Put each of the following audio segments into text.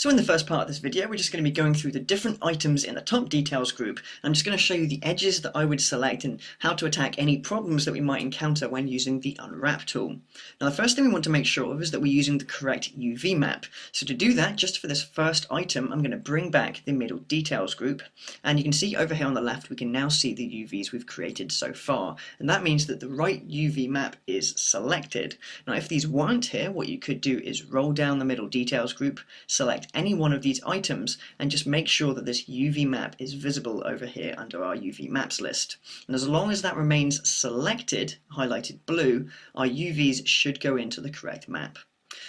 So in the first part of this video, we're just going to be going through the different items in the top details group. I'm just going to show you the edges that I would select and how to attack any problems that we might encounter when using the unwrap tool. Now the first thing we want to make sure of is that we're using the correct UV map. So to do that, just for this first item, I'm going to bring back the middle details group. And you can see over here on the left, we can now see the UVs we've created so far. And that means that the right UV map is selected. Now if these weren't here, what you could do is roll down the middle details group, select any one of these items and just make sure that this UV map is visible over here under our UV maps list. And as long as that remains selected, highlighted blue, our UVs should go into the correct map.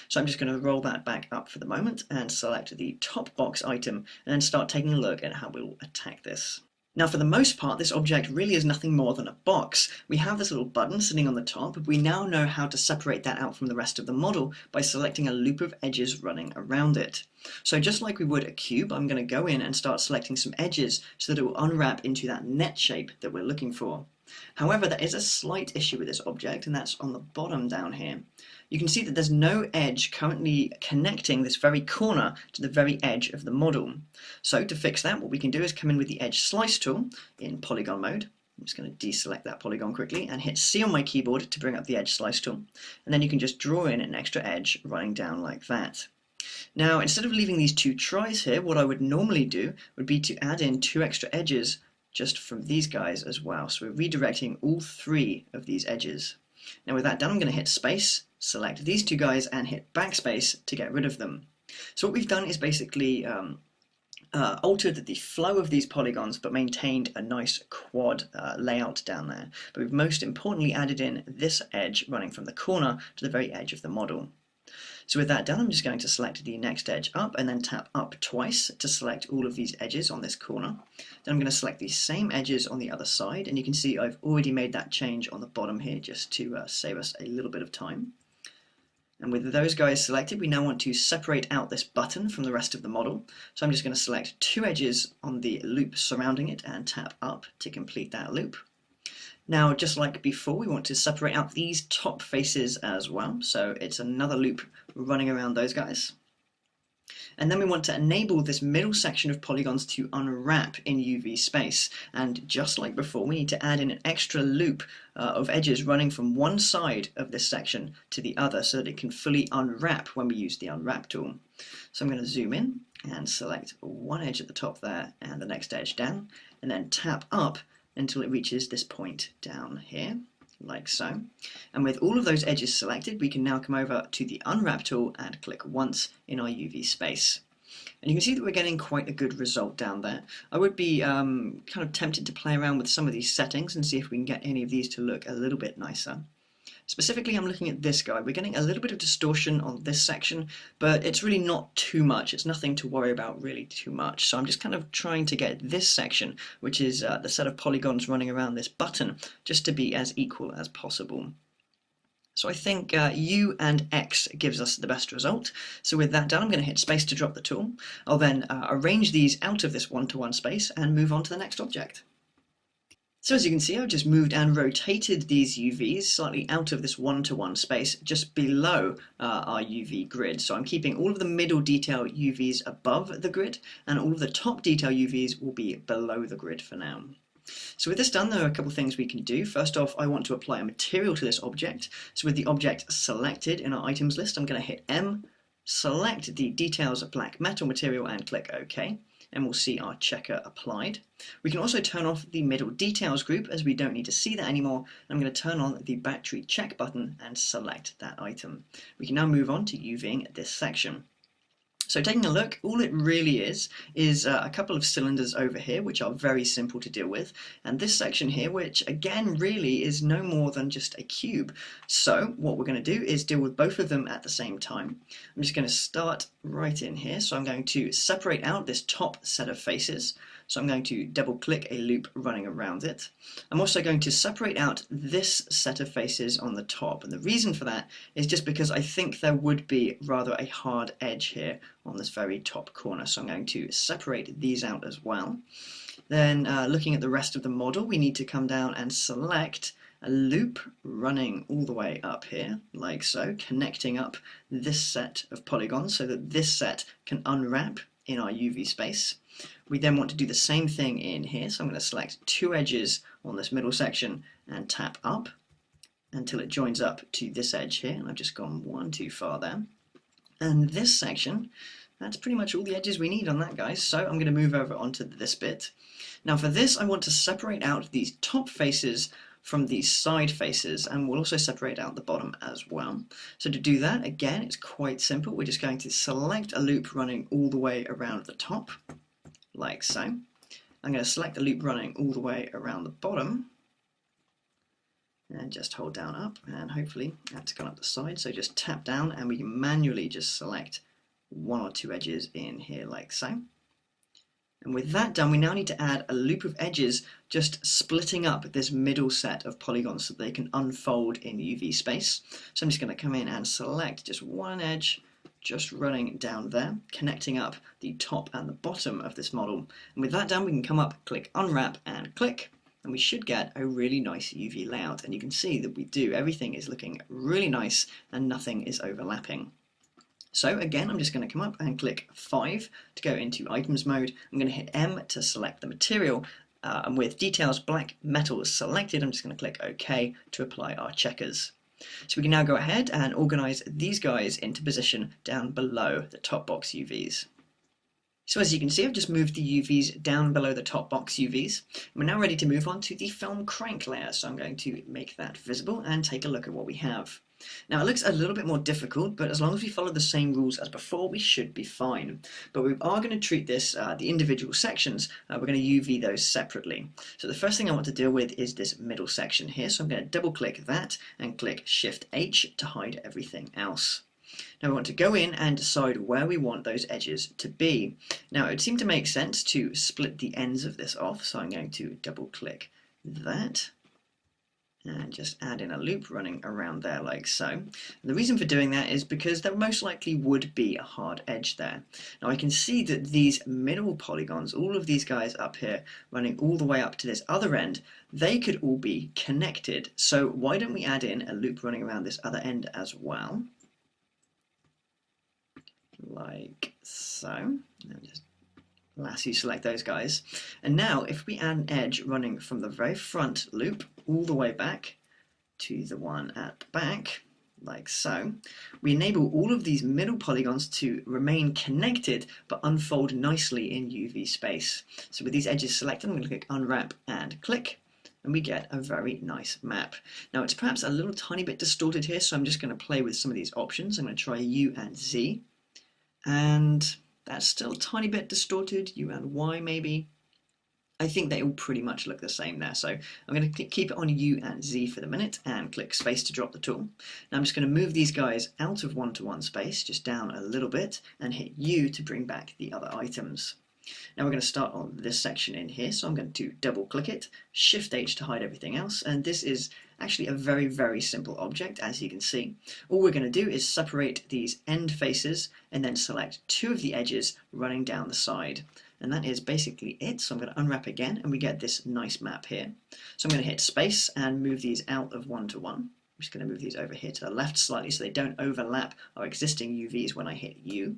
So I'm just going to roll that back up for the moment and select the top box item and then start taking a look at how we'll attack this. Now for the most part, this object really is nothing more than a box. We have this little button sitting on the top, but we now know how to separate that out from the rest of the model by selecting a loop of edges running around it. So just like we would a cube, I'm going to go in and start selecting some edges so that it will unwrap into that net shape that we're looking for. However, there is a slight issue with this object, and that's on the bottom down here. You can see that there's no edge currently connecting this very corner to the very edge of the model. So to fix that, what we can do is come in with the edge slice tool in polygon mode. I'm just going to deselect that polygon quickly and hit C on my keyboard to bring up the edge slice tool. And then you can just draw in an extra edge running down like that. Now, instead of leaving these two tries here, what I would normally do would be to add in two extra edges just from these guys as well. So we're redirecting all three of these edges. Now with that done, I'm going to hit space, select these two guys and hit backspace to get rid of them. So what we've done is basically altered the flow of these polygons but maintained a nice quad layout down there. But we've most importantly added in this edge running from the corner to the very edge of the model. So with that done, I'm just going to select the next edge up and then tap up twice to select all of these edges on this corner. Then I'm going to select the same edges on the other side, and you can see I've already made that change on the bottom here just to save us a little bit of time. And with those guys selected, we now want to separate out this button from the rest of the model. So I'm just going to select two edges on the loop surrounding it and tap up to complete that loop. Now, just like before, we want to separate out these top faces as well. So it's another loop running around those guys. And then we want to enable this middle section of polygons to unwrap in UV space. And just like before, we need to add in an extra loop of edges running from one side of this section to the other so that it can fully unwrap when we use the unwrap tool. So I'm going to zoom in and select one edge at the top there and the next edge down, and then tap up until it reaches this point down here, like so. And with all of those edges selected, we can now come over to the unwrap tool and click once in our UV space. And you can see that we're getting quite a good result down there. I would be kind of tempted to play around with some of these settings and see if we can get any of these to look a little bit nicer. Specifically, I'm looking at this guy. We're getting a little bit of distortion on this section, but it's really not too much. It's nothing to worry about really too much. So I'm just kind of trying to get this section, which is the set of polygons running around this button, just to be as equal as possible. So I think U and X gives us the best result. So with that done, I'm going to hit space to drop the tool. I'll then arrange these out of this one-to-one space and move on to the next object. So as you can see, I've just moved and rotated these UVs slightly out of this one-to-one space just below our UV grid. So I'm keeping all of the middle detail UVs above the grid, and all of the top detail UVs will be below the grid for now. So with this done, there are a couple of things we can do. First off, I want to apply a material to this object. So with the object selected in our items list, I'm going to hit M, select the details of black metal material and click OK. And we'll see our checker applied. We can also turn off the middle details group as we don't need to see that anymore. I'm going to turn on the battery check button and select that item. We can now move on to UVing this section. So taking a look, all it really is a couple of cylinders over here, which are very simple to deal with, and this section here, which again really is no more than just a cube. So what we're going to do is deal with both of them at the same time. I'm just going to start right in here, so I'm going to separate out this top set of faces. So I'm going to double click a loop running around it. I'm also going to separate out this set of faces on the top, and the reason for that is just because I think there would be rather a hard edge here on this very top corner, so I'm going to separate these out as well. Then looking at the rest of the model, we need to come down and select a loop running all the way up here, like so, connecting up this set of polygons so that this set can unwrap in our UV space. We then want to do the same thing in here, so I'm going to select two edges on this middle section and tap up until it joins up to this edge here, and I've just gone one too far there. And this section, that's pretty much all the edges we need on that, guys, so I'm going to move over onto this bit. Now for this, I want to separate out these top faces from these side faces, and we'll also separate out the bottom as well. So to do that, again, it's quite simple. We're just going to select a loop running all the way around the top, like so. I'm going to select a loop running all the way around the bottom, and just hold down up, and hopefully that's gone up the side. So just tap down, and we can manually just select one or two edges in here, like so. And with that done, we now need to add a loop of edges just splitting up this middle set of polygons so they can unfold in UV space. So I'm just going to come in and select just one edge just running down there, connecting up the top and the bottom of this model. And with that done, we can come up, click unwrap and click, and we should get a really nice UV layout. And you can see that we do. Everything is looking really nice and nothing is overlapping. So again, I'm just going to come up and click 5 to go into items mode. I'm going to hit M to select the material, and with details black metal selected, I'm just going to click OK to apply our checkers. So we can now go ahead and organize these guys into position down below the top box UVs. So as you can see, I've just moved the UVs down below the top box UVs. We're now ready to move on to the film crank layer, so I'm going to make that visible and take a look at what we have. Now it looks a little bit more difficult, but as long as we follow the same rules as before, we should be fine. But we are going to treat this, the individual sections, we're going to UV those separately. So the first thing I want to deal with is this middle section here, so I'm going to double click that and click Shift H to hide everything else. Now we want to go in and decide where we want those edges to be. Now it would seem to make sense to split the ends of this off, so I'm going to double click that and just add in a loop running around there like so. And the reason for doing that is because there most likely would be a hard edge there. Now I can see that these middle polygons, all of these guys up here running all the way up to this other end, they could all be connected. So why don't we add in a loop running around this other end as well? Like so. Just lasso select those guys. And now if we add an edge running from the very front loop all the way back to the one at the back, like so, we enable all of these middle polygons to remain connected but unfold nicely in UV space. So with these edges selected, I'm going to click unwrap and click, and we get a very nice map. Now it's perhaps a little tiny bit distorted here, so I'm just going to play with some of these options. I'm going to try U and Z, and that's still a tiny bit distorted. U and Y maybe. I think they all pretty much look the same there, so I'm going to keep it on U and Z for the minute and click space to drop the tool. Now I'm just going to move these guys out of one-to-one space, just down a little bit, and hit U to bring back the other items. Now we're going to start on this section in here, so I'm going to double click it, Shift H to hide everything else, and this is actually a very, very simple object, as you can see. All we're going to do is separate these end faces and then select two of the edges running down the side. And that is basically it. So I'm going to unwrap again and we get this nice map here. So I'm going to hit space and move these out of one-to-one. I'm just going to move these over here to the left slightly so they don't overlap our existing UVs when I hit U.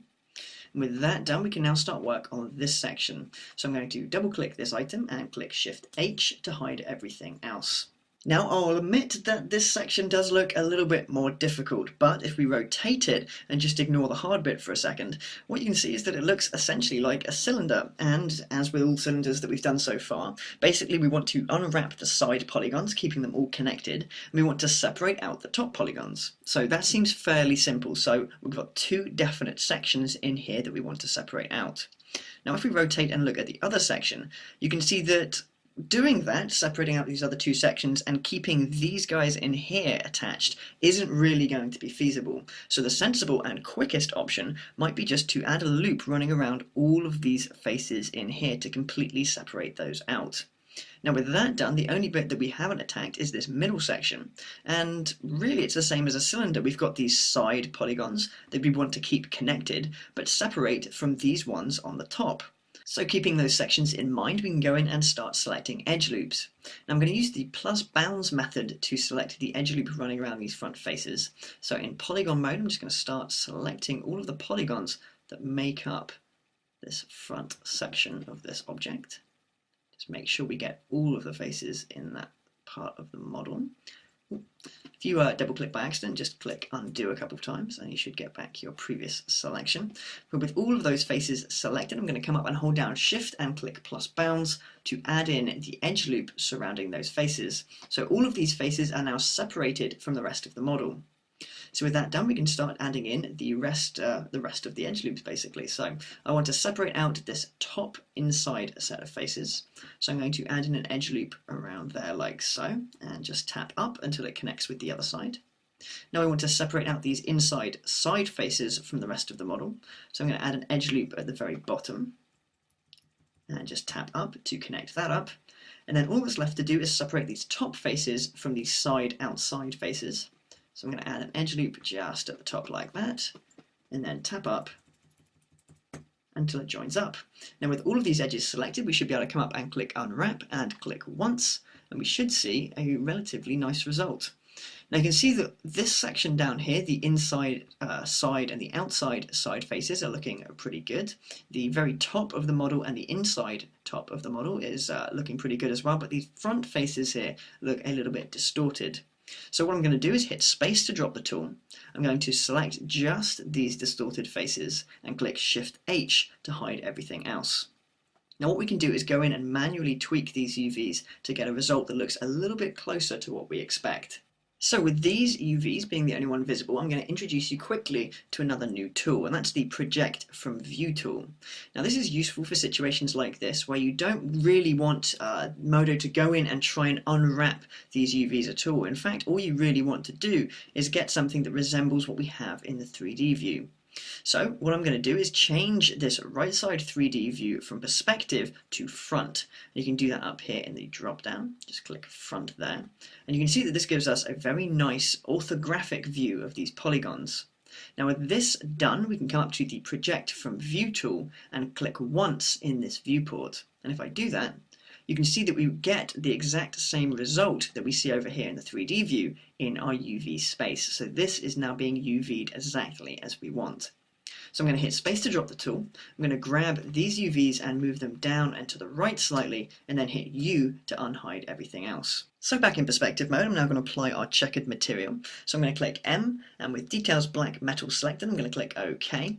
And with that done, we can now start work on this section. So I'm going to double click this item and click Shift H to hide everything else. Now I'll admit that this section does look a little bit more difficult, but if we rotate it and just ignore the hard bit for a second, what you can see is that it looks essentially like a cylinder, and as with all cylinders that we've done so far, basically we want to unwrap the side polygons, keeping them all connected, and we want to separate out the top polygons. So that seems fairly simple, so we've got two definite sections in here that we want to separate out. Now if we rotate and look at the other section, you can see that doing that, separating out these other two sections and keeping these guys in here attached, isn't really going to be feasible. So the sensible and quickest option might be just to add a loop running around all of these faces in here to completely separate those out. Now with that done, the only bit that we haven't attacked is this middle section, and really it's the same as a cylinder. We've got these side polygons that we want to keep connected but separate from these ones on the top. So keeping those sections in mind, we can go in and start selecting edge loops. Now I'm going to use the plus bounds method to select the edge loop running around these front faces. So in polygon mode, I'm just going to start selecting all of the polygons that make up this front section of this object. Just make sure we get all of the faces in that part of the model. If you double click by accident, just click undo a couple of times and you should get back your previous selection. But with all of those faces selected, I'm going to come up and hold down shift and click plus bounds to add in the edge loop surrounding those faces. So all of these faces are now separated from the rest of the model. So with that done, we can start adding in the rest of the edge loops basically. So I want to separate out this top inside set of faces. So I'm going to add in an edge loop around there like so, and just tap up until it connects with the other side. Now I want to separate out these inside side faces from the rest of the model. So I'm going to add an edge loop at the very bottom, and just tap up to connect that up. And then all that's left to do is separate these top faces from these side outside faces. So I'm going to add an edge loop just at the top like that, and then tap up until it joins up. Now with all of these edges selected, we should be able to come up and click unwrap and click once, and we should see a relatively nice result. Now you can see that this section down here, the inside side and the outside side faces are looking pretty good. The very top of the model and the inside top of the model is looking pretty good as well, but these front faces here look a little bit distorted. So what I'm going to do is hit space to drop the tool. I'm going to select just these distorted faces and click Shift H to hide everything else. Now what we can do is go in and manually tweak these UVs to get a result that looks a little bit closer to what we expect. So with these UVs being the only one visible, I'm going to introduce you quickly to another new tool, and that's the Project from View tool. Now this is useful for situations like this where you don't really want Modo to go in and try and unwrap these UVs at all. In fact, all you really want to do is get something that resembles what we have in the 3D view. So what I'm going to do is change this right side 3D view from perspective to front. You can do that up here in the drop down. Just click front there. And you can see that this gives us a very nice orthographic view of these polygons. Now with this done, we can come up to the Project from View tool and click once in this viewport. And if I do that, you can see that we get the exact same result that we see over here in the 3D view in our UV space. So this is now being UV'd exactly as we want. So I'm going to hit space to drop the tool. I'm going to grab these UVs and move them down and to the right slightly, and then hit U to unhide everything else. So back in perspective mode, I'm now going to apply our checkered material. So I'm going to click M, and with details black metal selected, I'm going to click OK.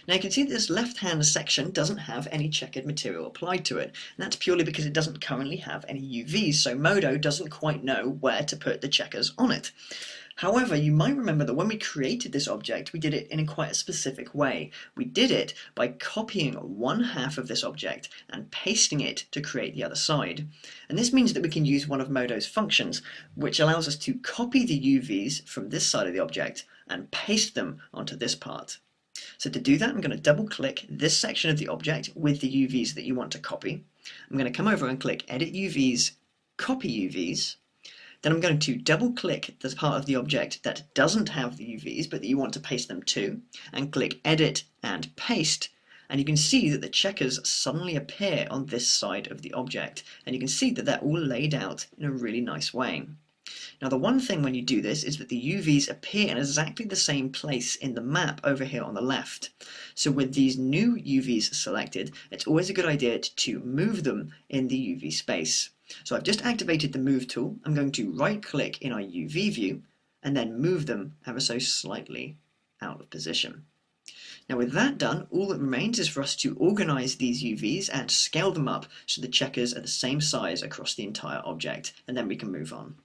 Now you can see that this left-hand section doesn't have any checkered material applied to it, and that's purely because it doesn't currently have any UVs, so Modo doesn't quite know where to put the checkers on it. However, you might remember that when we created this object, we did it in quite a specific way. We did it by copying one half of this object and pasting it to create the other side. And this means that we can use one of Modo's functions, which allows us to copy the UVs from this side of the object and paste them onto this part. So to do that, I'm going to double click this section of the object with the UVs that you want to copy. I'm going to come over and click Edit UVs, Copy UVs. Then I'm going to double click the part of the object that doesn't have the UVs but that you want to paste them to, and click Edit and Paste. And you can see that the checkers suddenly appear on this side of the object, and you can see that they're all laid out in a really nice way. Now the one thing when you do this is that the UVs appear in exactly the same place in the map over here on the left. So with these new UVs selected, it's always a good idea to move them in the UV space. So I've just activated the Move tool. I'm going to right click in our UV view and then move them ever so slightly out of position. Now with that done, all that remains is for us to organize these UVs and scale them up so the checkers are the same size across the entire object, and then we can move on.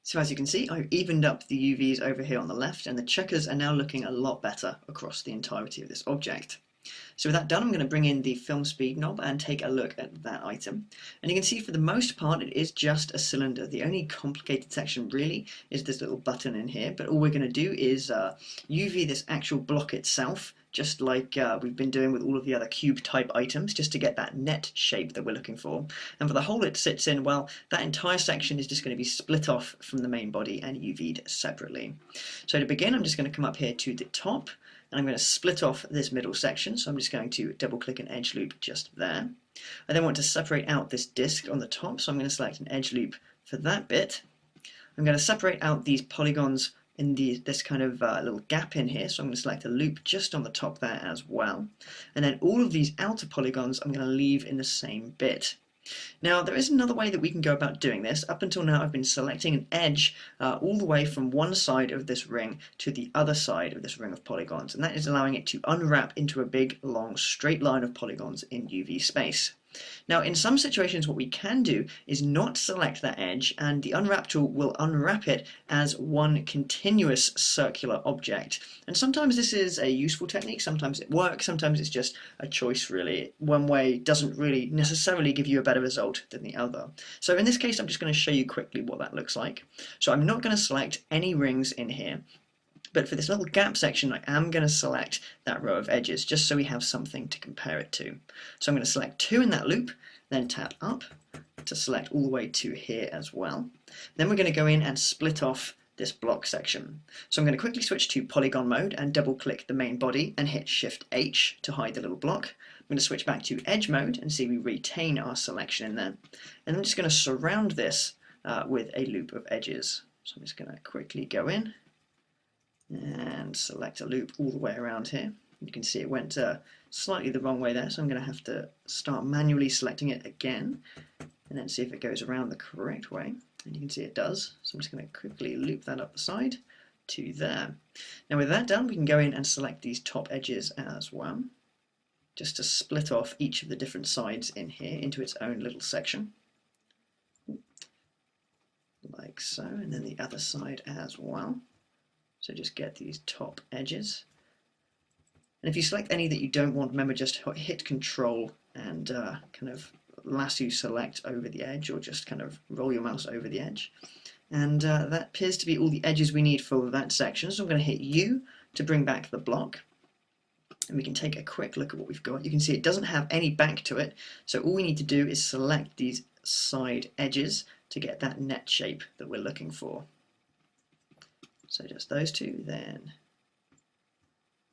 So as you can see, I've evened up the UVs over here on the left, and the checkers are now looking a lot better across the entirety of this object. So with that done, I'm going to bring in the film speed knob and take a look at that item. And you can see for the most part it is just a cylinder. The only complicated section really is this little button in here, but all we're going to do is UV this actual block itself, just like we've been doing with all of the other cube type items, just to get that net shape that we're looking for. And for the hole it sits in, well, that entire section is just going to be split off from the main body and UV'd separately. So to begin, I'm just going to come up here to the top, and I'm going to split off this middle section, so I'm just going to double click an edge loop just there. I then want to separate out this disc on the top, so I'm going to select an edge loop for that bit. I'm going to separate out these polygons in this kind of little gap in here, so I'm going to select a loop just on the top there as well. And then all of these outer polygons I'm going to leave in the same bit. Now there is another way that we can go about doing this. Up until now I've been selecting an edge all the way from one side of this ring to the other side of this ring of polygons, and that is allowing it to unwrap into a big long straight line of polygons in UV space. Now in some situations what we can do is not select that edge, and the unwrap tool will unwrap it as one continuous circular object. And sometimes this is a useful technique, sometimes it works, sometimes it's just a choice really. One way doesn't really necessarily give you a better result than the other. So in this case I'm just going to show you quickly what that looks like. So I'm not going to select any rings in here, but for this little gap section I am going to select that row of edges just so we have something to compare it to. So I'm going to select 2 in that loop, then tap up to select all the way to here as well. Then we're going to go in and split off this block section. So I'm going to quickly switch to polygon mode and double click the main body and hit Shift H to hide the little block. I'm going to switch back to edge mode and see we retain our selection in there. And I'm just going to surround this with a loop of edges. So I'm just going to quickly go in and select a loop all the way around here. You can see it went slightly the wrong way there, so I'm going to have to start manually selecting it again and then see if it goes around the correct way. And you can see it does, so I'm just going to quickly loop that up the side to there. Now with that done we can go in and select these top edges as well, just to split off each of the different sides in here into its own little section. Like so, and then the other side as well. So just get these top edges. And if you select any that you don't want, remember just hit Control and kind of lasso select over the edge, or just kind of roll your mouse over the edge. And that appears to be all the edges we need for that section. So I'm going to hit U to bring back the block. And we can take a quick look at what we've got. You can see it doesn't have any back to it. So all we need to do is select these side edges to get that net shape that we're looking for. So just those two, then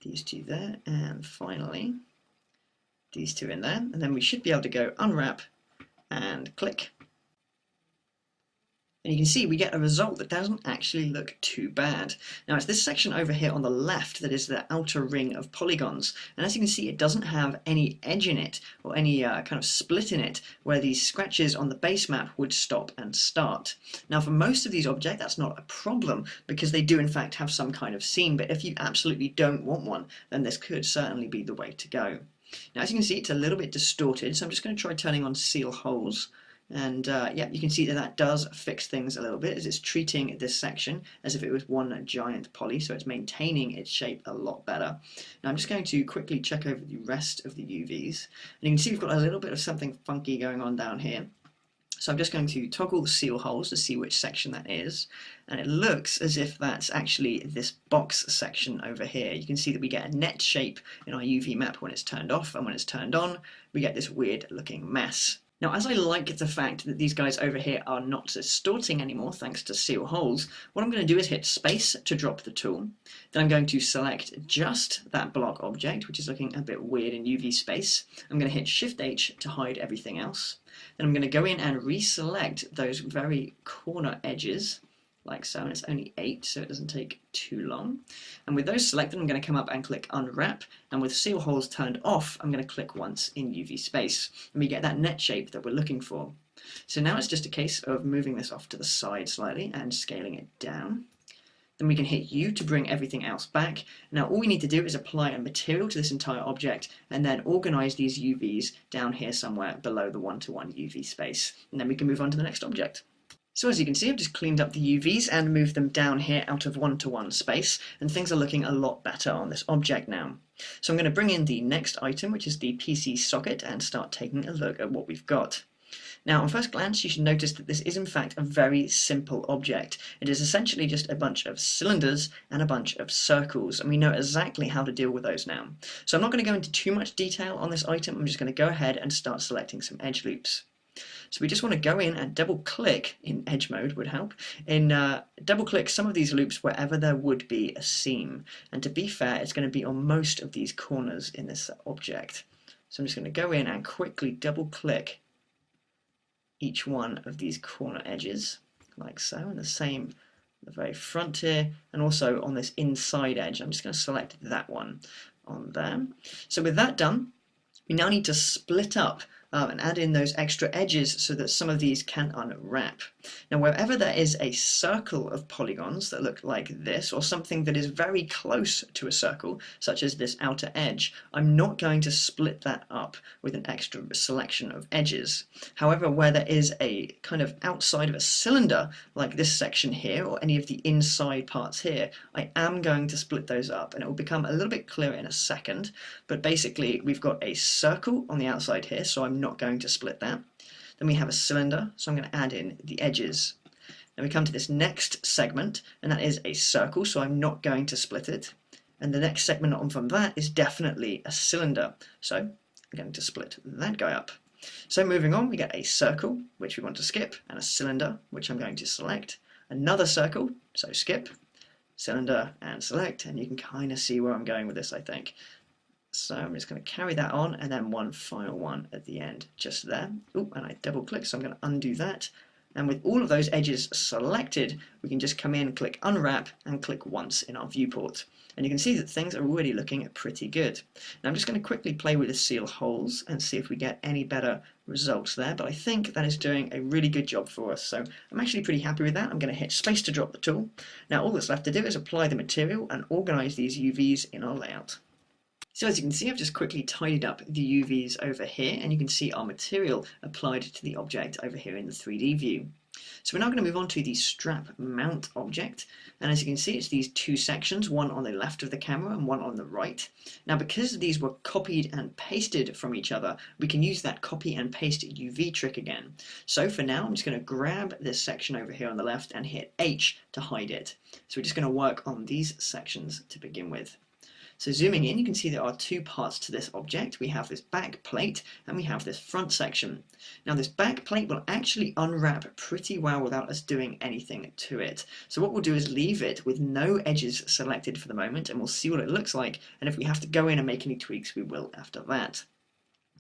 these two there, and finally these two in there, and then we should be able to go unwrap and click. And you can see we get a result that doesn't actually look too bad. Now it's this section over here on the left that is the outer ring of polygons, and as you can see it doesn't have any edge in it or any kind of split in it where these scratches on the base map would stop and start. Now for most of these objects that's not a problem because they do in fact have some kind of seam, but if you absolutely don't want one then this could certainly be the way to go. Now as you can see it's a little bit distorted, so I'm just going to try turning on seal holes. And yeah, you can see that that does fix things a little bit as it's treating this section as if it was one giant poly, so it's maintaining its shape a lot better. Now I'm just going to quickly check over the rest of the UVs, and you can see we've got a little bit of something funky going on down here. So I'm just going to toggle the seal holes to see which section that is, and it looks as if that's actually this box section over here. You can see that we get a net shape in our UV map when it's turned off, and when it's turned on we get this weird looking mess. Now as I like the fact that these guys over here are not distorting anymore thanks to seal holes, what I'm going to do is hit space to drop the tool. Then I'm going to select just that block object, which is looking a bit weird in UV space. I'm going to hit Shift H to hide everything else. Then I'm going to go in and reselect those very corner edges, like so, and it's only 8, so it doesn't take too long. And with those selected, I'm going to come up and click Unwrap, and with seal holes turned off, I'm going to click once in UV space, and we get that net shape that we're looking for. So now it's just a case of moving this off to the side slightly and scaling it down. Then we can hit U to bring everything else back. Now all we need to do is apply a material to this entire object and then organize these UVs down here somewhere below the 1-to-1 UV space, and then we can move on to the next object. So as you can see, I've just cleaned up the UVs and moved them down here out of 1-to-1 space, and things are looking a lot better on this object now. So I'm going to bring in the next item, which is the PC socket, and start taking a look at what we've got. Now on first glance you should notice that this is in fact a very simple object. It is essentially just a bunch of cylinders and a bunch of circles, and we know exactly how to deal with those now. So I'm not going to go into too much detail on this item, I'm just going to go ahead and start selecting some edge loops. So we just want to go in and double click, in edge mode would help, double click some of these loops wherever there would be a seam. And to be fair, it's going to be on most of these corners in this object. So I'm just going to go in and quickly double click each one of these corner edges, like so, and the same the very front here, and also on this inside edge. I'm just going to select that one on there. So with that done, we now need to split up and add in those extra edges so that some of these can unwrap. Now wherever there is a circle of polygons that look like this, or something that is very close to a circle, such as this outer edge, I'm not going to split that up with an extra selection of edges. However, where there is a kind of outside of a cylinder, like this section here, or any of the inside parts here, I am going to split those up, and it will become a little bit clearer in a second. But basically, we've got a circle on the outside here, so I'm not going to split that. Then we have a cylinder, so I'm going to add in the edges. Then we come to this next segment, and that is a circle, so I'm not going to split it. And the next segment on from that is definitely a cylinder, so I'm going to split that guy up. So moving on, we get a circle, which we want to skip, and a cylinder, which I'm going to select. Another circle, so skip, cylinder, and select, and you can kind of see where I'm going with this, I think. So I'm just going to carry that on, and then one final one at the end, just there. Oh, and I double click, so I'm going to undo that. And with all of those edges selected, we can just come in, click unwrap, and click once in our viewport. And you can see that things are already looking pretty good. Now I'm just going to quickly play with the seal holes and see if we get any better results there, but I think that is doing a really good job for us, so I'm actually pretty happy with that. I'm going to hit space to drop the tool. Now all that's left to do is apply the material and organize these UVs in our layout. So as you can see, I've just quickly tidied up the UVs over here, and you can see our material applied to the object over here in the 3D view. So we're now going to move on to the strap mount object, and as you can see, it's these two sections, one on the left of the camera and one on the right. Now because these were copied and pasted from each other, we can use that copy and paste UV trick again. So for now, I'm just going to grab this section over here on the left and hit H to hide it. So we're just going to work on these sections to begin with. So zooming in, you can see there are two parts to this object. We have this back plate and we have this front section. Now this back plate will actually unwrap pretty well without us doing anything to it. So what we'll do is leave it with no edges selected for the moment, and we'll see what it looks like, and if we have to go in and make any tweaks, we will after that.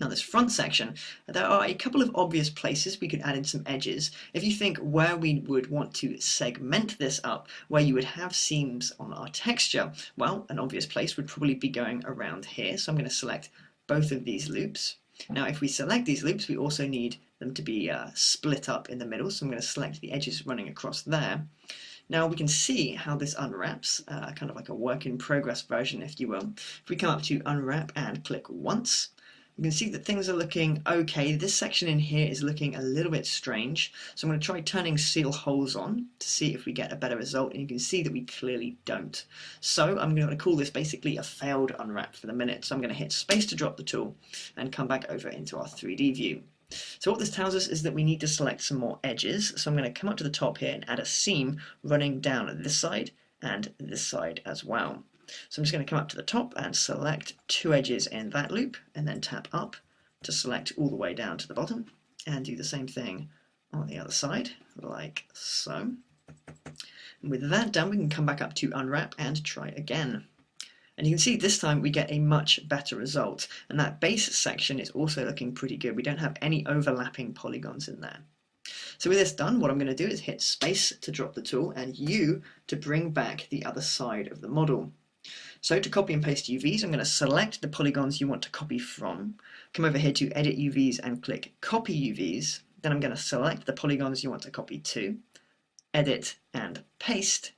Now this front section, there are a couple of obvious places we could add in some edges. If you think where we would want to segment this up, where you would have seams on our texture, well, an obvious place would probably be going around here. So I'm going to select both of these loops. Now if we select these loops, we also need them to be split up in the middle, so I'm going to select the edges running across there. Now we can see how this unwraps, kind of like a work in progress version, if you will. If we come up to unwrap and click once, you can see that things are looking okay. This section in here is looking a little bit strange, so I'm going to try turning seal holes on to see if we get a better result, and you can see that we clearly don't. So I'm going to call this basically a failed unwrap for the minute, so I'm going to hit space to drop the tool and come back over into our 3D view. So what this tells us is that we need to select some more edges, so I'm going to come up to the top here and add a seam running down this side and this side as well. So I'm just going to come up to the top and select two edges in that loop, and then tap up to select all the way down to the bottom, and do the same thing on the other side, like so. And with that done, we can come back up to unwrap and try again. And you can see this time we get a much better result, and that base section is also looking pretty good. We don't have any overlapping polygons in there. So with this done, what I'm going to do is hit space to drop the tool and U to bring back the other side of the model. So to copy and paste UVs, I'm going to select the polygons you want to copy from, come over here to Edit UVs and click Copy UVs, then I'm going to select the polygons you want to copy to, Edit and Paste,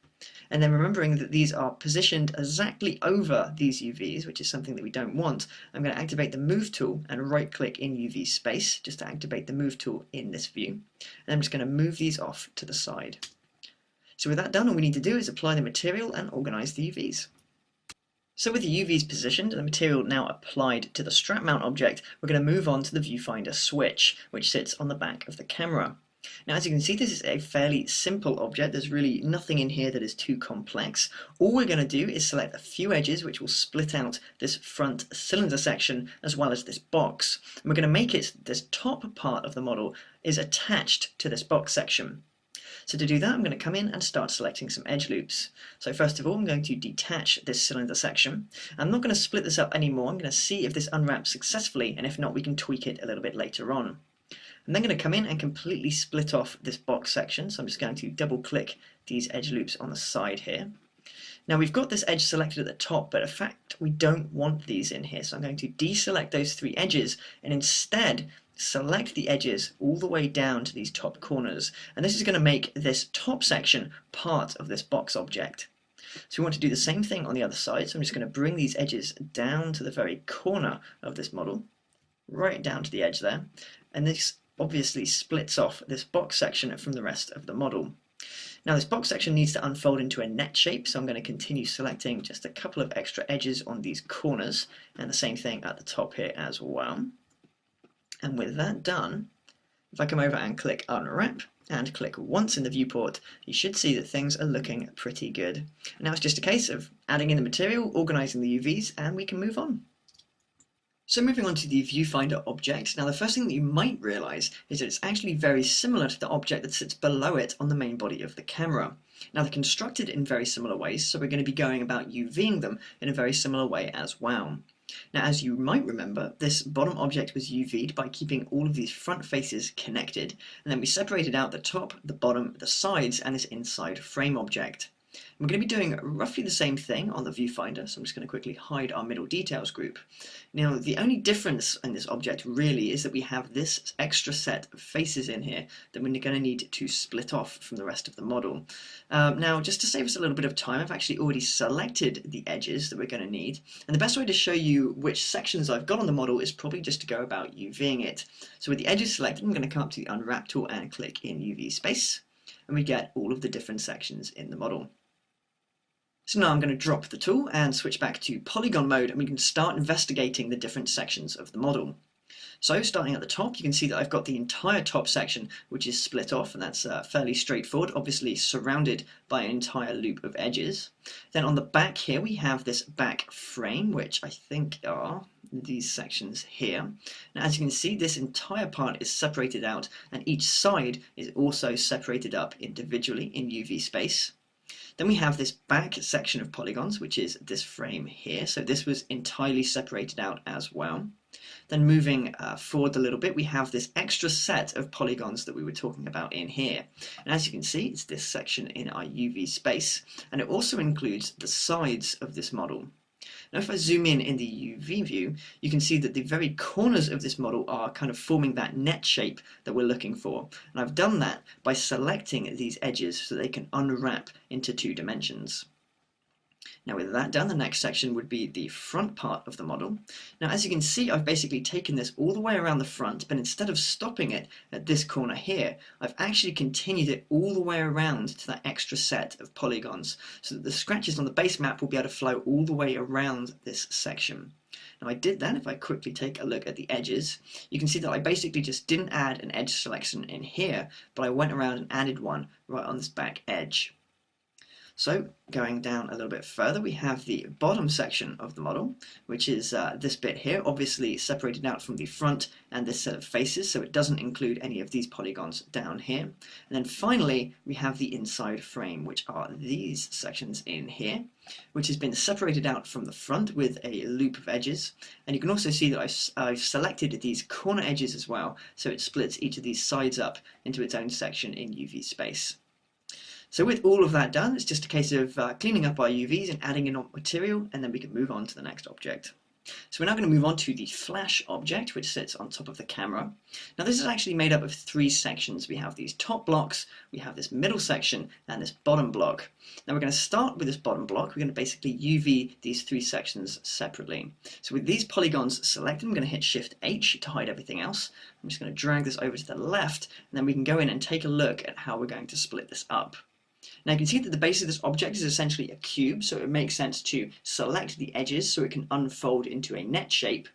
and then remembering that these are positioned exactly over these UVs, which is something that we don't want, I'm going to activate the Move tool and right click in UV space just to activate the Move tool in this view, and I'm just going to move these off to the side. So with that done, all we need to do is apply the material and organize the UVs. So with the UVs positioned and the material now applied to the strap mount object, we're going to move on to the viewfinder switch, which sits on the back of the camera. Now, as you can see, this is a fairly simple object. There's really nothing in here that is too complex. All we're going to do is select a few edges which will split out this front cylinder section as well as this box. And we're going to make it this top part of the model is attached to this box section. So to do that, I'm going to come in and start selecting some edge loops. So first of all, I'm going to detach this cylinder section. I'm not going to split this up anymore. I'm going to see if this unwraps successfully, and if not, we can tweak it a little bit later on. I'm then going to come in and completely split off this box section. So I'm just going to double click these edge loops on the side here. Now we've got this edge selected at the top, but in fact we don't want these in here. So I'm going to deselect those three edges and instead select the edges all the way down to these top corners. And this is going to make this top section part of this box object. So we want to do the same thing on the other side. So I'm just going to bring these edges down to the very corner of this model, right down to the edge there. And this obviously splits off this box section from the rest of the model. Now this box section needs to unfold into a net shape, so I'm going to continue selecting just a couple of extra edges on these corners, and the same thing at the top here as well. And with that done, if I come over and click Unwrap and click once in the viewport, you should see that things are looking pretty good. And now it's just a case of adding in the material, organising the UVs, and we can move on. So moving on to the viewfinder object, now the first thing that you might realise is that it's actually very similar to the object that sits below it on the main body of the camera. Now they're constructed in very similar ways, so we're going to be going about UVing them in a very similar way as well. Now as you might remember, this bottom object was UV'd by keeping all of these front faces connected, and then we separated out the top, the bottom, the sides, and this inside frame object. We're going to be doing roughly the same thing on the viewfinder, so I'm just going to quickly hide our middle details group. Now the only difference in this object really is that we have this extra set of faces in here that we're going to need to split off from the rest of the model. Now just to save us a little bit of time, I've actually already selected the edges that we're going to need, and the best way to show you which sections I've got on the model is probably just to go about UVing it. So with the edges selected, I'm going to come up to the Unwrap tool and click in UV space, and we get all of the different sections in the model. So now I'm going to drop the tool and switch back to polygon mode, and we can start investigating the different sections of the model. So starting at the top, you can see that I've got the entire top section which is split off, and that's fairly straightforward, obviously surrounded by an entire loop of edges. Then on the back here we have this back frame, which I think are these sections here. Now as you can see, this entire part is separated out, and each side is also separated up individually in UV space. Then we have this back section of polygons, which is this frame here. So this was entirely separated out as well. Then moving forward a little bit, we have this extra set of polygons that we were talking about in here. And as you can see, it's this section in our UV space. And it also includes the sides of this model. Now if I zoom in the UV view, you can see that the very corners of this model are kind of forming that net shape that we're looking for. And I've done that by selecting these edges so they can unwrap into 2 dimensions. Now with that done, the next section would be the front part of the model. Now as you can see, I've basically taken this all the way around the front, but instead of stopping it at this corner here, I've actually continued it all the way around to that extra set of polygons, so that the scratches on the base map will be able to flow all the way around this section. Now I did that. If I quickly take a look at the edges, you can see that I basically just didn't add an edge selection in here, but I went around and added one right on this back edge. So going down a little bit further, we have the bottom section of the model, which is this bit here, obviously separated out from the front and this set of faces, so it doesn't include any of these polygons down here. And then finally, we have the inside frame, which are these sections in here, which has been separated out from the front with a loop of edges. And you can also see that I've selected these corner edges as well, so it splits each of these sides up into its own section in UV space. So with all of that done, it's just a case of cleaning up our UVs and adding in material, and then we can move on to the next object. So we're now going to move on to the flash object, which sits on top of the camera. Now this is actually made up of 3 sections. We have these top blocks, we have this middle section, and this bottom block. Now we're going to start with this bottom block. We're going to basically UV these 3 sections separately. So with these polygons selected, I'm going to hit Shift H to hide everything else. I'm just going to drag this over to the left, and then we can go in and take a look at how we're going to split this up. Now you can see that the base of this object is essentially a cube, so it makes sense to select the edges so it can unfold into a net shape.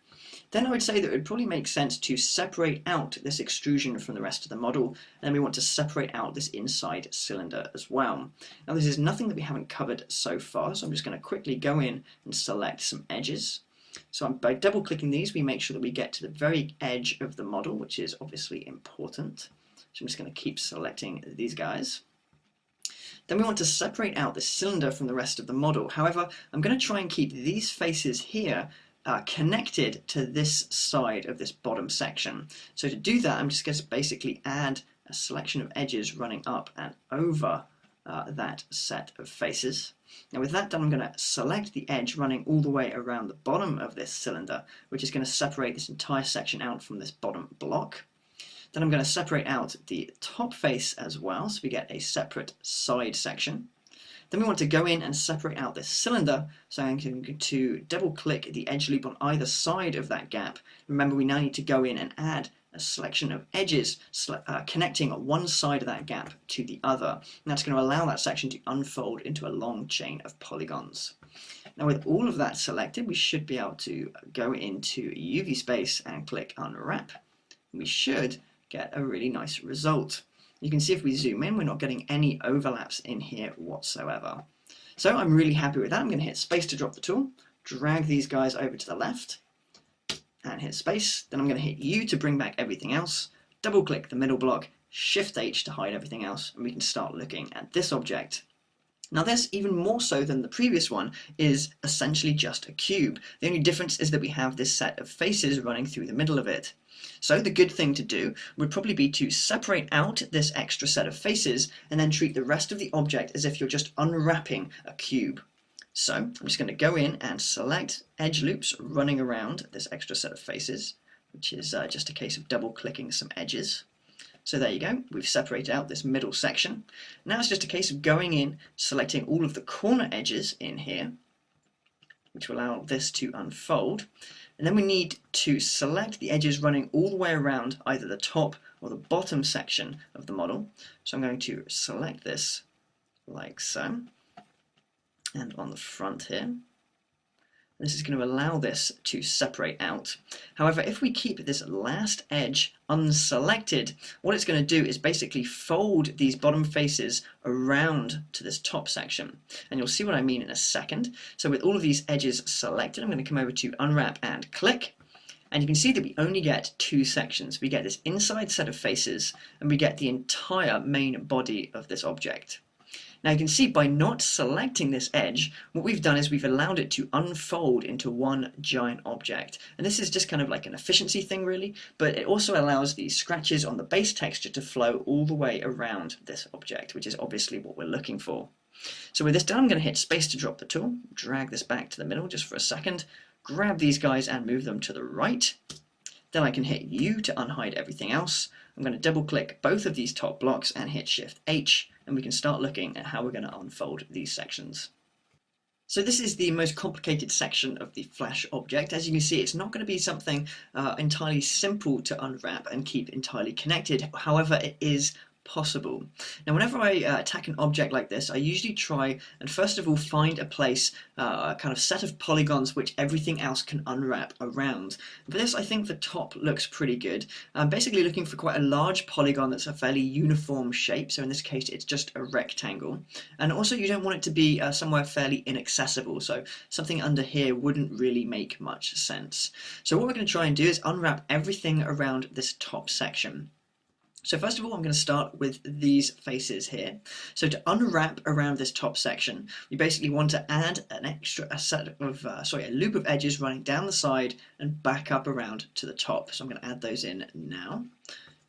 Then I would say that it would probably make sense to separate out this extrusion from the rest of the model, and then we want to separate out this inside cylinder as well. Now this is nothing that we haven't covered so far, so I'm just going to quickly go in and select some edges. So by double clicking these, we make sure that we get to the very edge of the model, which is obviously important. So I'm just going to keep selecting these guys. Then we want to separate out the cylinder from the rest of the model. However, I'm going to try and keep these faces here connected to this side of this bottom section. So to do that, I'm just going to basically add a selection of edges running up and over that set of faces. Now with that done, I'm going to select the edge running all the way around the bottom of this cylinder, which is going to separate this entire section out from this bottom block. Then I'm going to separate out the top face as well, so we get a separate side section. Then we want to go in and separate out this cylinder, so I'm going to double click the edge loop on either side of that gap. Remember, we now need to go in and add a selection of edges connecting one side of that gap to the other. And that's going to allow that section to unfold into a long chain of polygons. Now with all of that selected, we should be able to go into UV space and click unwrap. We should get a really nice result. You can see if we zoom in, we're not getting any overlaps in here whatsoever. So I'm really happy with that. I'm going to hit space to drop the tool, drag these guys over to the left, and hit space. Then I'm going to hit U to bring back everything else, double click the middle block, Shift H to hide everything else, and we can start looking at this object. Now this, even more so than the previous one, is essentially just a cube. The only difference is that we have this set of faces running through the middle of it. So the good thing to do would probably be to separate out this extra set of faces and then treat the rest of the object as if you're just unwrapping a cube. So I'm just going to go in and select edge loops running around this extra set of faces, which is just a case of double clicking some edges. So there you go, we've separated out this middle section. Now it's just a case of going in, selecting all of the corner edges in here, which will allow this to unfold. And then we need to select the edges running all the way around either the top or the bottom section of the model. So I'm going to select this like so, and on the front here. This is going to allow this to separate out. However, if we keep this last edge unselected, what it's going to do is basically fold these bottom faces around to this top section. And you'll see what I mean in a second. So with all of these edges selected, I'm going to come over to unwrap and click. And you can see that we only get two sections. We get this inside set of faces, and we get the entire main body of this object. Now you can see by not selecting this edge, what we've done is we've allowed it to unfold into one giant object. And this is just kind of like an efficiency thing really, but it also allows the scratches on the base texture to flow all the way around this object, which is obviously what we're looking for. So with this done, I'm going to hit space to drop the tool, drag this back to the middle just for a second, grab these guys and move them to the right. Then I can hit U to unhide everything else. I'm going to double click both of these top blocks and hit Shift H, and we can start looking at how we're going to unfold these sections. So this is the most complicated section of the Flash object. As you can see, it's not going to be something entirely simple to unwrap and keep entirely connected. However, it is possible. Now whenever I attack an object like this, I usually try and first of all find a place, a kind of set of polygons which everything else can unwrap around. For this, I think the top looks pretty good. I'm basically looking for quite a large polygon that's a fairly uniform shape, so in this case it's just a rectangle. And also you don't want it to be somewhere fairly inaccessible, so something under here wouldn't really make much sense. So what we're going to try and do is unwrap everything around this top section. So first of all, I'm going to start with these faces here. So to unwrap around this top section, we basically want to add a loop of edges running down the side and back up around to the top. So I'm going to add those in now.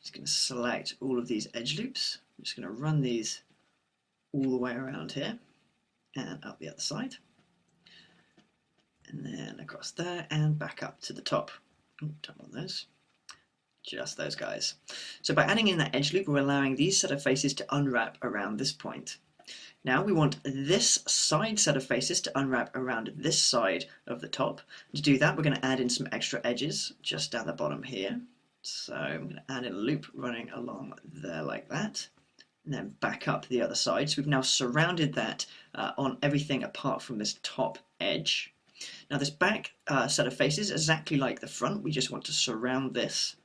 Just going to select all of these edge loops. I'm just going to run these all the way around here and up the other side. And then across there and back up to the top. Don't want those. Just those guys. So by adding in that edge loop, we're allowing these set of faces to unwrap around this point. Now we want this side set of faces to unwrap around this side of the top. To do that, we're going to add in some extra edges just down the bottom here. So I'm going to add in a loop running along there like that, and then back up the other side. So we've now surrounded that on everything apart from this top edge. Now this back set of faces, exactly like the front, we just want to surround this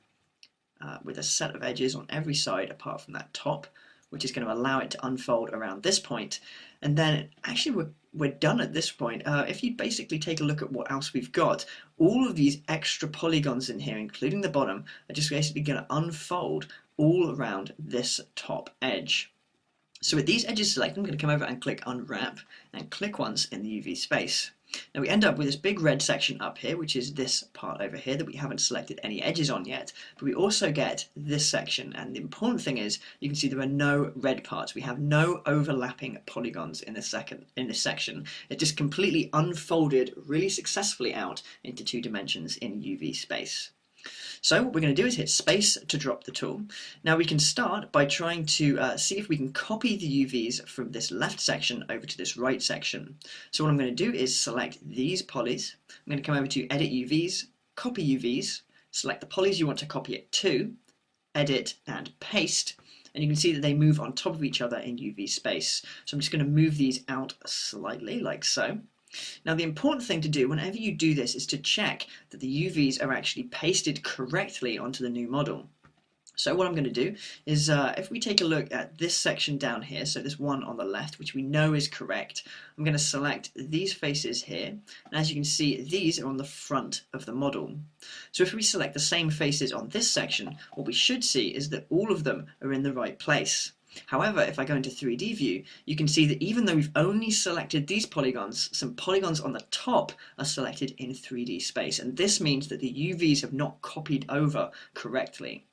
with a set of edges on every side apart from that top, which is going to allow it to unfold around this point. And then actually we're done at this point. If you basically take a look at what else we've got, all of these extra polygons in here, including the bottom, are just basically going to unfold all around this top edge. So with these edges selected, I'm going to come over and click Unwrap and click once in the UV space. Now we end up with this big red section up here, which is this part over here that we haven't selected any edges on yet, but we also get this section, and the important thing is you can see there are no red parts. We have no overlapping polygons in this section. It just completely unfolded really successfully out into 2 dimensions in UV space. So what we're going to do is hit space to drop the tool. Now we can start by trying to see if we can copy the UVs from this left section over to this right section. So what I'm going to do is select these polys. I'm going to come over to Edit UVs, Copy UVs, select the polys you want to copy it to, Edit and Paste, and you can see that they move on top of each other in UV space. So I'm just going to move these out slightly like so. Now the important thing to do whenever you do this is to check that the UVs are actually pasted correctly onto the new model. So what I'm going to do is if we take a look at this section down here, so this one on the left, which we know is correct, I'm going to select these faces here, and as you can see these are on the front of the model. So if we select the same faces on this section, what we should see is that all of them are in the right place. However, if I go into 3D view, you can see that even though we've only selected these polygons, some polygons on the top are selected in 3D space, and this means that the UVs have not copied over correctly.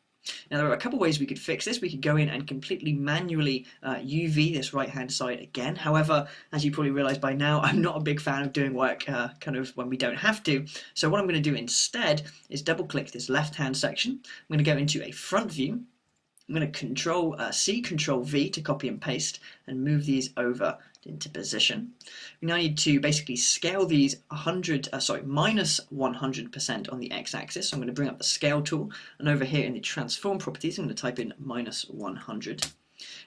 Now there are a couple ways we could fix this. We could go in and completely manually UV this right hand side again. However, as you probably realize by now, I'm not a big fan of doing work kind of when we don't have to. So what I'm going to do instead is double click this left hand section. I'm going to go into a front view. I'm going to Control C, Control V to copy and paste and move these over into position. We now need to basically scale these minus 100% on the x-axis. So I'm going to bring up the scale tool, and over here in the transform properties I'm going to type in minus 100.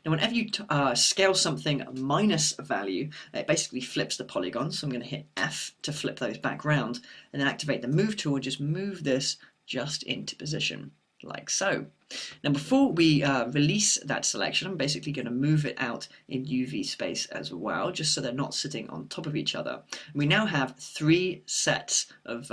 Now whenever you scale something minus a value, it basically flips the polygons. So I'm going to hit F to flip those back round, and then activate the move tool and just move this just into position like so. Now before we release that selection, I'm basically going to move it out in UV space as well, just so they're not sitting on top of each other. We now have 3 sets of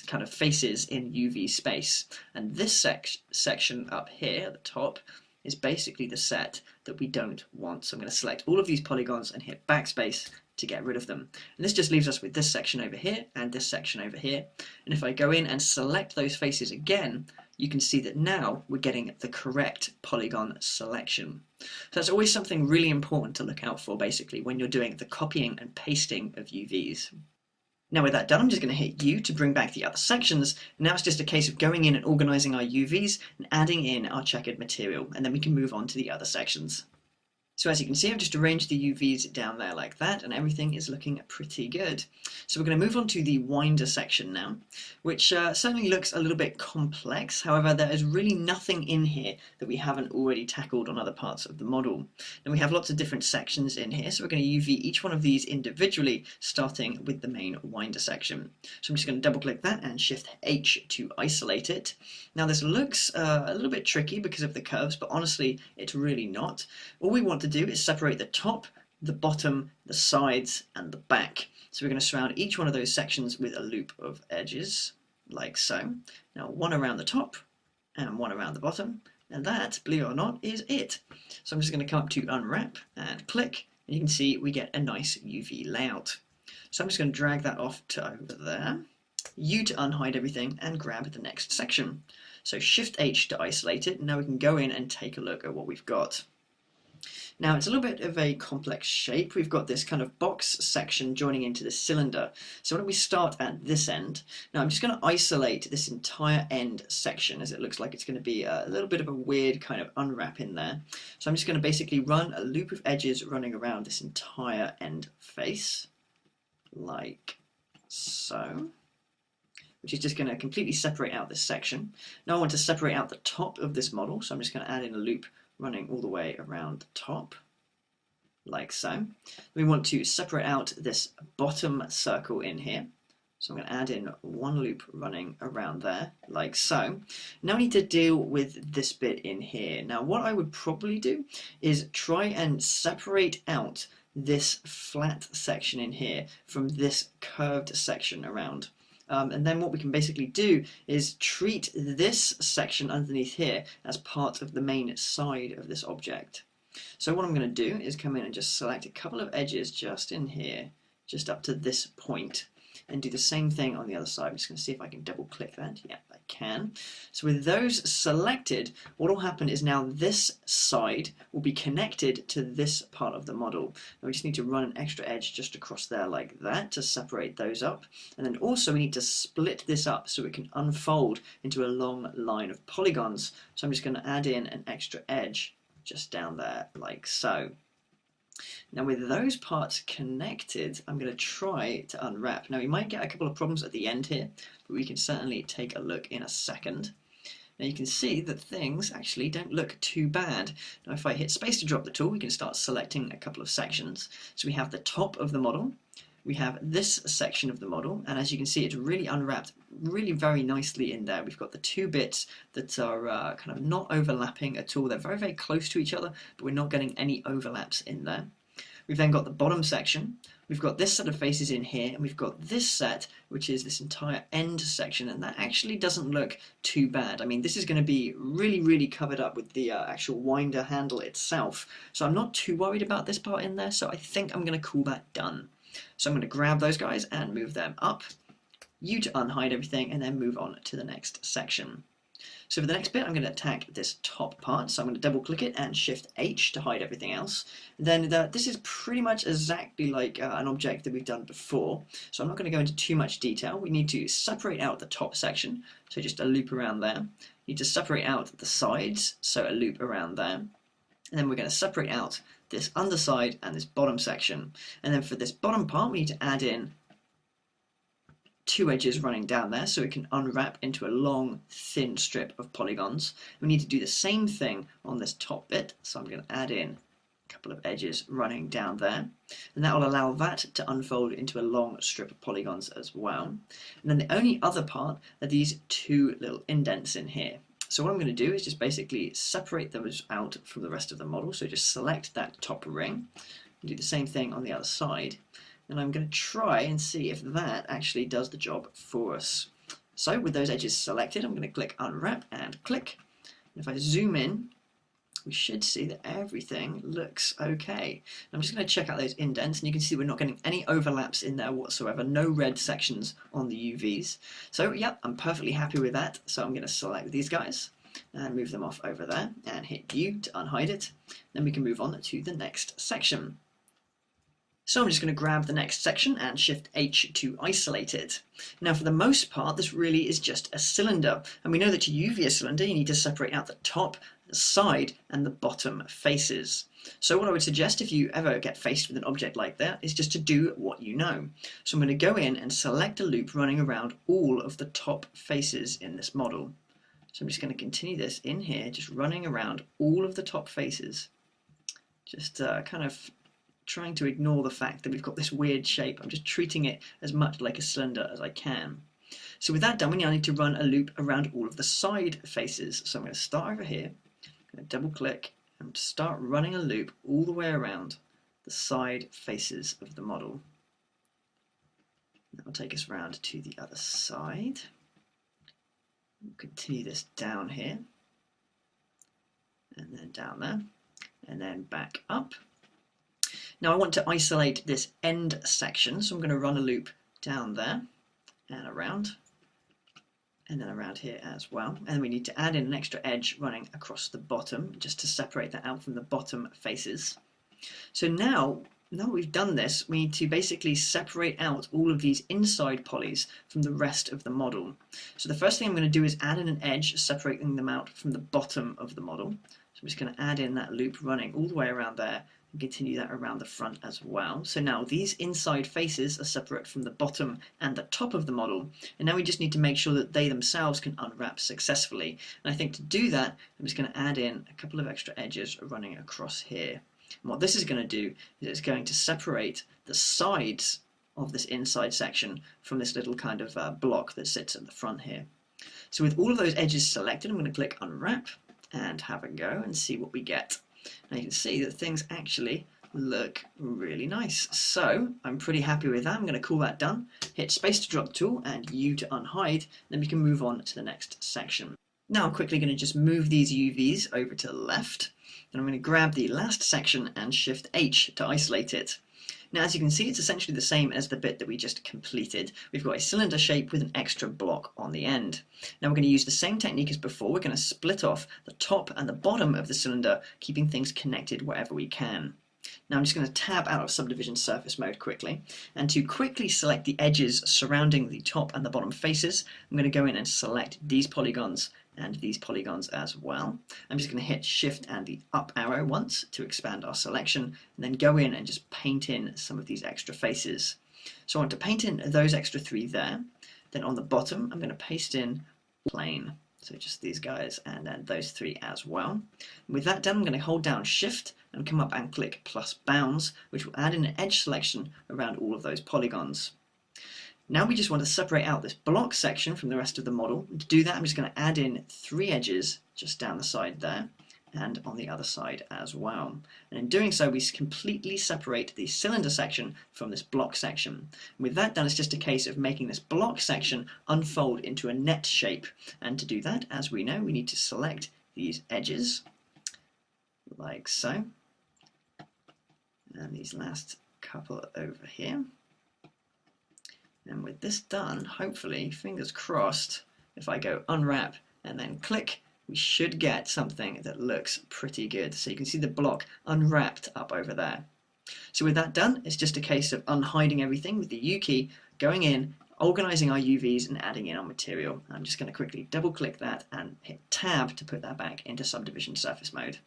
kind of faces in UV space, and this section up here at the top is basically the set that we don't want. So I'm going to select all of these polygons and hit backspace to get rid of them. And this just leaves us with this section over here and this section over here. And if I go in and select those faces again, you can see that now we're getting the correct polygon selection. So that's always something really important to look out for basically when you're doing the copying and pasting of UVs. Now with that done, I'm just going to hit U to bring back the other sections. Now it's just a case of going in and organising our UVs and adding in our checkered material, and then we can move on to the other sections. So as you can see, I've just arranged the UVs down there like that, and everything is looking pretty good. So we're going to move on to the winder section now, which certainly looks a little bit complex. However, there is really nothing in here that we haven't already tackled on other parts of the model. And we have lots of different sections in here, so we're going to UV each one of these individually, starting with the main winder section. So I'm just going to double click that and Shift H to isolate it. Now this looks a little bit tricky because of the curves, but honestly, it's really not. All we want to do is separate the top, the bottom, the sides, and the back. So we're going to surround each one of those sections with a loop of edges, like so. Now one around the top, and one around the bottom, and that, believe it or not, is it. So I'm just going to come up to Unwrap and click, and you can see we get a nice UV layout. So I'm just going to drag that off to over there, U to unhide everything, and grab the next section. So Shift H to isolate it, and now we can go in and take a look at what we've got. Now it's a little bit of a complex shape. We've got this kind of box section joining into the cylinder. So why don't we start at this end. Now I'm just going to isolate this entire end section, as it looks like it's going to be a little bit of a weird kind of unwrap in there. So I'm just going to basically run a loop of edges running around this entire end face, like so, which is just going to completely separate out this section. Now I want to separate out the top of this model, so I'm just going to add in a loop running all the way around the top, like so. We want to separate out this bottom circle in here, So I'm going to add in one loop running around there, like so. Now we need to deal with this bit in here. Now what I would probably do is try and separate out this flat section in here from this curved section around. And then what we can basically do is treat this section underneath here as part of the main side of this object. So what I'm going to do is come in and just select a couple of edges just in here, just up to this point, and do the same thing on the other side. I'm just going to see if I can double click that. Yeah, I can. So with those selected, what will happen is now this side will be connected to this part of the model. And we just need to run an extra edge just across there like that to separate those up. And then also we need to split this up so it can unfold into a long line of polygons. So I'm just going to add in an extra edge just down there like so. Now with those parts connected, I'm going to try to unwrap. Now we might get a couple of problems at the end here, but we can certainly take a look in a second. Now you can see that things actually don't look too bad. Now if I hit space to drop the tool, we can start selecting a couple of sections. So we have the top of the model, we have this section of the model, and as you can see it's really unwrapped really very nicely in there. We've got the two bits that are kind of not overlapping at all. They're very, very close to each other, but we're not getting any overlaps in there. We've then got the bottom section, we've got this set of faces in here, and we've got this set, which is this entire end section, and that actually doesn't look too bad. I mean, this is going to be really, really covered up with the actual winder handle itself, so I'm not too worried about this part in there, so I think I'm going to call that done. So I'm going to grab those guys and move them up, U to unhide everything, and then move on to the next section. So for the next bit, I'm going to attack this top part. So I'm going to double click it and shift H to hide everything else. Then this is pretty much exactly like an object that we've done before. So I'm not going to go into too much detail. We need to separate out the top section. So just a loop around there. We need to separate out the sides. So a loop around there. And then we're going to separate out this underside and this bottom section. And then for this bottom part, we need to add in two edges running down there so it can unwrap into a long thin strip of polygons. We need to do the same thing on this top bit, so I'm going to add in a couple of edges running down there, and that will allow that to unfold into a long strip of polygons as well. And then the only other part are these two little indents in here. So what I'm going to do is just basically separate those out from the rest of the model, so just select that top ring and do the same thing on the other side. And I'm going to try and see if that actually does the job for us. So with those edges selected, I'm going to click unwrap and click. And if I zoom in, we should see that everything looks okay. I'm just going to check out those indents, and you can see we're not getting any overlaps in there whatsoever, no red sections on the UVs. So yeah, I'm perfectly happy with that. So I'm going to select these guys and move them off over there and hit U to unhide it. Then we can move on to the next section. So I'm just going to grab the next section and shift H to isolate it. Now for the most part this really is just a cylinder, and we know that to UV a cylinder you need to separate out the top, the side and the bottom faces. So what I would suggest if you ever get faced with an object like that is just to do what you know. So I'm going to go in and select a loop running around all of the top faces in this model. So I'm just going to continue this in here, just running around all of the top faces, just kind of trying to ignore the fact that we've got this weird shape. I'm just treating it as much like a cylinder as I can. So with that done, we now need to run a loop around all of the side faces. So I'm going to start over here, I'm going to double click and start running a loop all the way around the side faces of the model. That will take us around to the other side. We'll continue this down here, and then down there, and then back up. Now I want to isolate this end section, so I'm going to run a loop down there and around, and then around here as well. And we need to add in an extra edge running across the bottom just to separate that out from the bottom faces. So now that we've done this, we need to basically separate out all of these inside polys from the rest of the model. So the first thing I'm going to do is add in an edge separating them out from the bottom of the model. So I'm just going to add in that loop running all the way around there, and continue that around the front as well. So now these inside faces are separate from the bottom and the top of the model, and now we just need to make sure that they themselves can unwrap successfully. And I think to do that, I'm just going to add in a couple of extra edges running across here. And what this is going to do is it's going to separate the sides of this inside section from this little kind of block that sits at the front here. So with all of those edges selected, I'm going to click Unwrap and have a go and see what we get. Now you can see that things actually look really nice. So I'm pretty happy with that. I'm going to call that done. Hit space to drop the tool and U to unhide. Then we can move on to the next section. Now I'm quickly going to just move these UVs over to the left. Then I'm going to grab the last section and Shift H to isolate it. Now as you can see, it's essentially the same as the bit that we just completed. We've got a cylinder shape with an extra block on the end. Now we're going to use the same technique as before. We're going to split off the top and the bottom of the cylinder, keeping things connected wherever we can. Now I'm just going to tab out of subdivision surface mode quickly, and to quickly select the edges surrounding the top and the bottom faces, I'm going to go in and select these polygons and these polygons as well. I'm just going to hit Shift and the up arrow once to expand our selection, and then go in and just paint in some of these extra faces. So I want to paint in those extra 3 there. Then on the bottom I'm going to paste in plain. So just these guys and then those 3 as well. And with that done, I'm going to hold down Shift and come up and click plus bounds, which will add in an edge selection around all of those polygons. Now we just want to separate out this block section from the rest of the model. And to do that, I'm just going to add in 3 edges just down the side there and on the other side as well. And in doing so, we completely separate the cylinder section from this block section. And with that done, it's just a case of making this block section unfold into a net shape. And to do that, as we know, we need to select these edges like so. And these last couple over here. And with this done, hopefully, fingers crossed, if I go unwrap and then click, we should get something that looks pretty good. So you can see the block unwrapped up over there. So with that done, it's just a case of unhiding everything with the U key, going in, organizing our UVs and adding in our material. I'm just going to quickly double click that and hit Tab to put that back into subdivision surface mode.